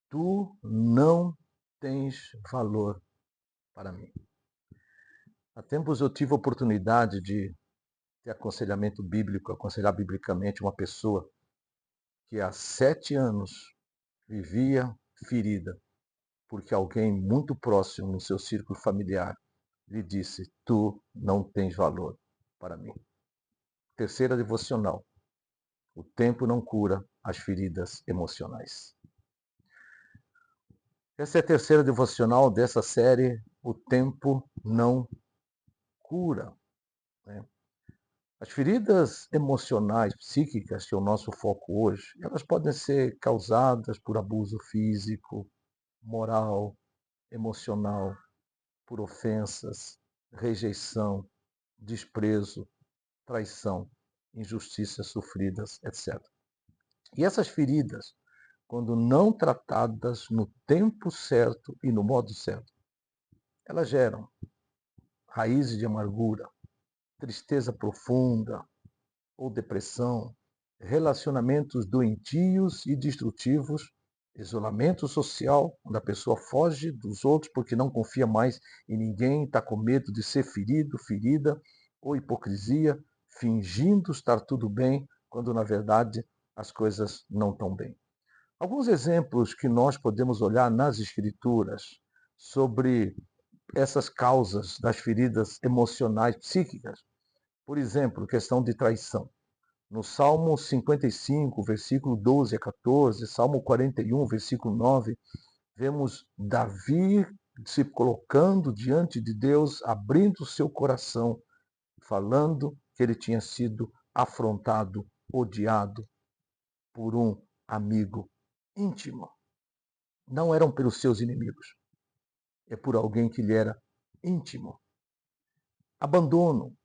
Tu não tens valor para mim. Há tempos eu tive a oportunidade de ter aconselhamento bíblico, aconselhar biblicamente uma pessoa que há 7 anos vivia ferida, porque alguém muito próximo no seu círculo familiar lhe disse: Tu não tens valor para mim. Terceira devocional: o tempo não cura as feridas emocionais. Essa é a terceira devocional dessa série, O Tempo Não Cura. Né? As feridas emocionais, psíquicas, que é o nosso foco hoje, elas podem ser causadas por abuso físico, moral, emocional, por ofensas, rejeição, desprezo, traição, injustiças sofridas, etc. E essas feridas, quando não tratadas no tempo certo e no modo certo, elas geram raízes de amargura, tristeza profunda ou depressão, relacionamentos doentios e destrutivos, isolamento social, onde a pessoa foge dos outros porque não confia mais em ninguém, está com medo de ser ferido, ferida, ou hipocrisia, fingindo estar tudo bem, quando na verdade as coisas não estão bem. Alguns exemplos que nós podemos olhar nas Escrituras sobre essas causas das feridas emocionais, psíquicas. Por exemplo, questão de traição. No Salmo 55, versículo 12 a 14, Salmo 41, versículo 9, vemos Davi se colocando diante de Deus, abrindo o seu coração, falando que ele tinha sido afrontado, odiado por um amigo íntimo. Não eram pelos seus inimigos, é por alguém que lhe era íntimo. Abandono.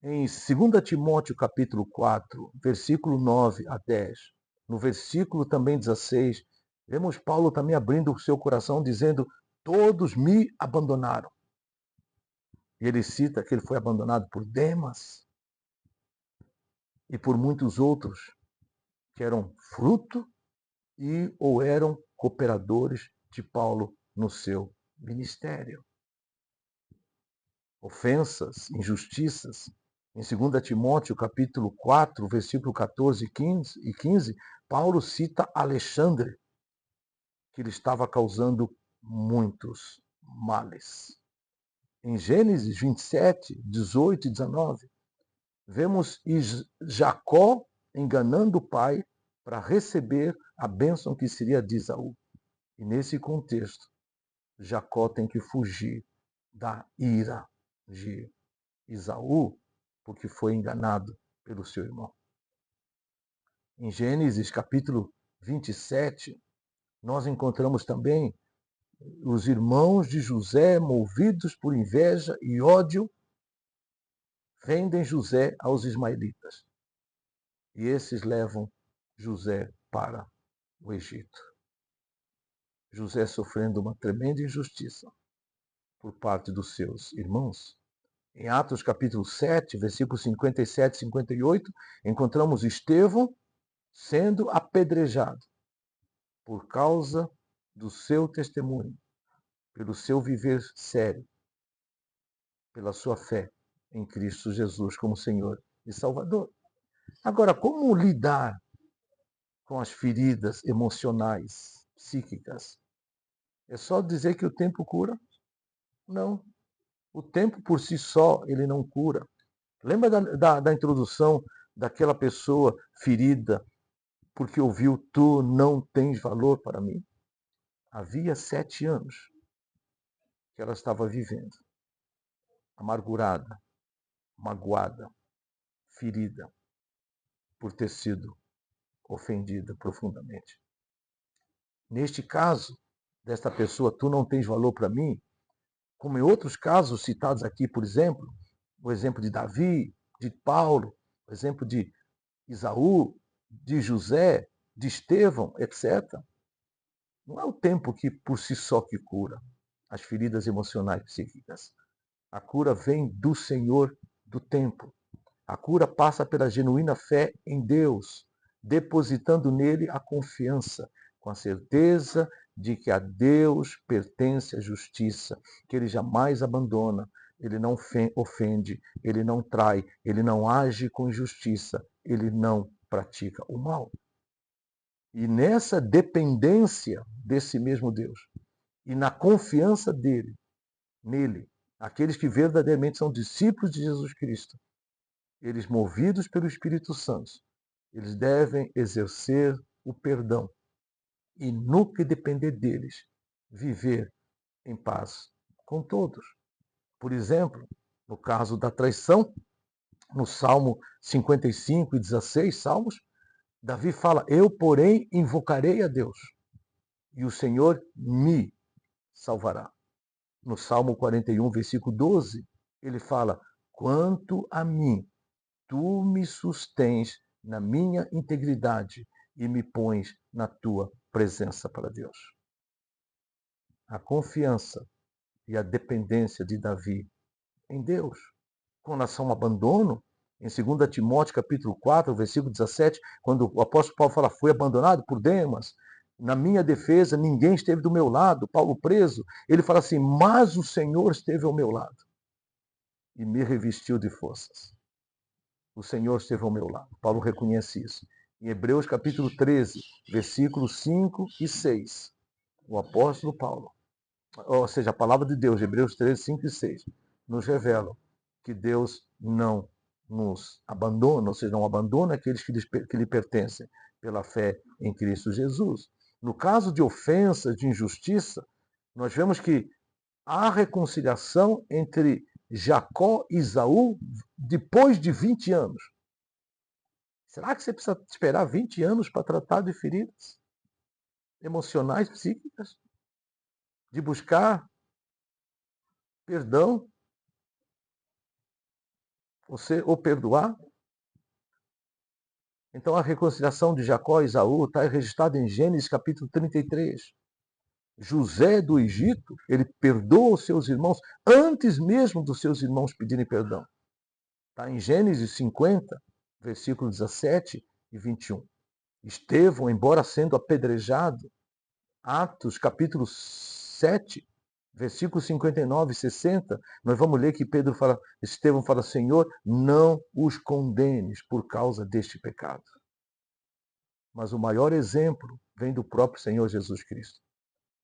Em 2 Timóteo capítulo 4, versículo 9 a 10, no versículo também 16, vemos Paulo também abrindo o seu coração dizendo: todos me abandonaram. E ele cita que ele foi abandonado por Demas e por muitos outros que eram fruto e ou eram cooperadores de Paulo no seu ministério. Ofensas, injustiças. Em 2 Timóteo, capítulo 4, versículo 14 e 15, Paulo cita Alexandre, que ele estava causando muitos males. Em Gênesis 27, 18 e 19, vemos Jacó enganando o pai para receber a bênção que seria de Esaú. E nesse contexto, Jacó tem que fugir da ira de Esaú, porque foi enganado pelo seu irmão. Em Gênesis capítulo 27, nós encontramos também os irmãos de José, movidos por inveja e ódio, vendem José aos ismaelitas. E esses levam José para o Egito. José sofrendo uma tremenda injustiça por parte dos seus irmãos. Em Atos capítulo 7, versículos 57 e 58, encontramos Estevão sendo apedrejado por causa do seu testemunho, pelo seu viver sério, pela sua fé em Cristo Jesus como Senhor e Salvador. Agora, como lidar com as feridas emocionais, psíquicas? É só dizer que o tempo cura? Não. O tempo por si só, ele não cura. Lembra da introdução daquela pessoa ferida porque ouviu: tu não tens valor para mim? Havia 7 anos que ela estava vivendo, amargurada, magoada, ferida, por ter sido ofendida profundamente. Neste caso, desta pessoa, tu não tens valor para mim, como em outros casos citados aqui, por exemplo, o exemplo de Davi, de Paulo, o exemplo de Esaú, de José, de Estevão, etc. Não é o tempo que por si só que cura as feridas emocionais psíquicas. A cura vem do Senhor do tempo. A cura passa pela genuína fé em Deus, depositando nele a confiança, com a certeza de que a Deus pertence a justiça, que Ele jamais abandona, Ele não ofende, Ele não trai, Ele não age com injustiça, Ele não pratica o mal. E nessa dependência desse mesmo Deus, e na confiança nele, aqueles que verdadeiramente são discípulos de Jesus Cristo, eles movidos pelo Espírito Santo, eles devem exercer o perdão e, no que depender deles, viver em paz com todos. Por exemplo, no caso da traição, no Salmo 55 e 16 Salmos, Davi fala: Eu, porém, invocarei a Deus, e o Senhor me salvará. No Salmo 41, versículo 12, ele fala: Quanto a mim, tu me sustens na minha integridade e me pões na tua presença para Deus. A confiança e a dependência de Davi em Deus. Com relação ao abandono, em 2 Timóteo capítulo 4, versículo 17, quando o apóstolo Paulo fala: fui abandonado por Demas, na minha defesa ninguém esteve do meu lado, Paulo preso, ele fala assim: mas o Senhor esteve ao meu lado e me revestiu de forças. O Senhor esteve ao meu lado. Paulo reconhece isso. Em Hebreus capítulo 13, versículos 5 e 6, o apóstolo Paulo, ou seja, a palavra de Deus, Hebreus 13, 5 e 6, nos revela que Deus não nos abandona, ou seja, não abandona aqueles que lhe pertencem pela fé em Cristo Jesus. No caso de ofensa, de injustiça, nós vemos que há reconciliação entre Jacó e Esaú depois de 20 anos. Será que você precisa esperar 20 anos para tratar de feridas emocionais, psíquicas? De buscar perdão? Ou perdoar? Então a reconciliação de Jacó e Esaú está registrada em Gênesis capítulo 33. José do Egito, ele perdoa os seus irmãos antes mesmo dos seus irmãos pedirem perdão. Está em Gênesis 50, versículos 17 e 21. Estevão, embora sendo apedrejado, Atos capítulo 7, versículos 59 e 60, nós vamos ler que Estevão fala: Senhor, não os condenes por causa deste pecado. Mas o maior exemplo vem do próprio Senhor Jesus Cristo,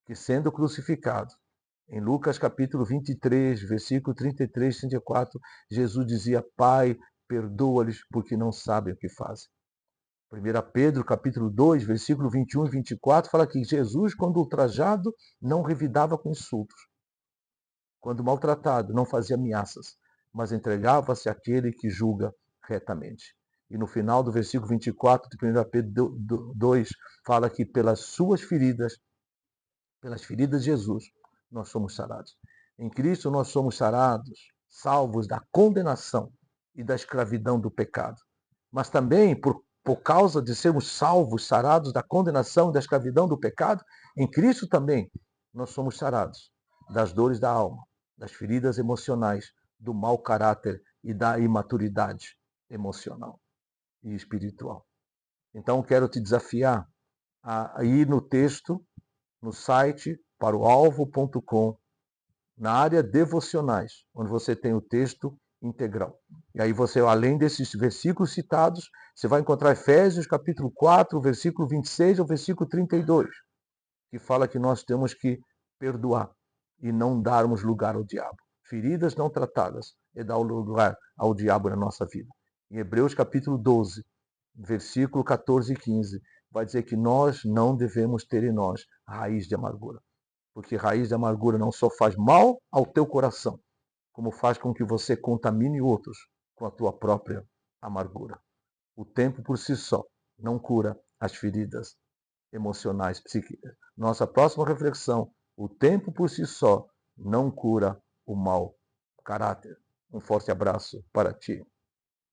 que sendo crucificado, em Lucas capítulo 23, versículo 33 e 34, Jesus dizia: Pai, perdoa-lhes porque não sabem o que fazem. 1 Pedro capítulo 2, versículo 21 e 24, fala que Jesus, quando ultrajado, não revidava com insultos. Quando maltratado, não fazia ameaças, mas entregava-se àquele que julga retamente. E no final do versículo 24 de 1 Pedro 2, fala que pelas feridas de Jesus, nós somos sarados. Em Cristo nós somos sarados, salvos da condenação e da escravidão do pecado. Mas também, por causa de sermos salvos, sarados da condenação e da escravidão do pecado, em Cristo também nós somos sarados das dores da alma, das feridas emocionais, do mau caráter e da imaturidade emocional e espiritual. Então, quero te desafiar a ir no texto, no site paroalvo.com, na área devocionais, onde você tem o texto integral. E aí você, além desses versículos citados, você vai encontrar Efésios capítulo 4, versículo 26 ao versículo 32, que fala que nós temos que perdoar e não darmos lugar ao diabo. Feridas não tratadas é dar lugar ao diabo na nossa vida. Em Hebreus capítulo 12, versículo 14 e 15, vai dizer que nós não devemos ter em nós raiz de amargura. Porque raiz de amargura não só faz mal ao teu coração, como faz com que você contamine outros com a tua própria amargura. O tempo por si só não cura as feridas emocionais, psíquicas. Nossa próxima reflexão: o tempo por si só não cura o mau caráter. Um forte abraço para ti.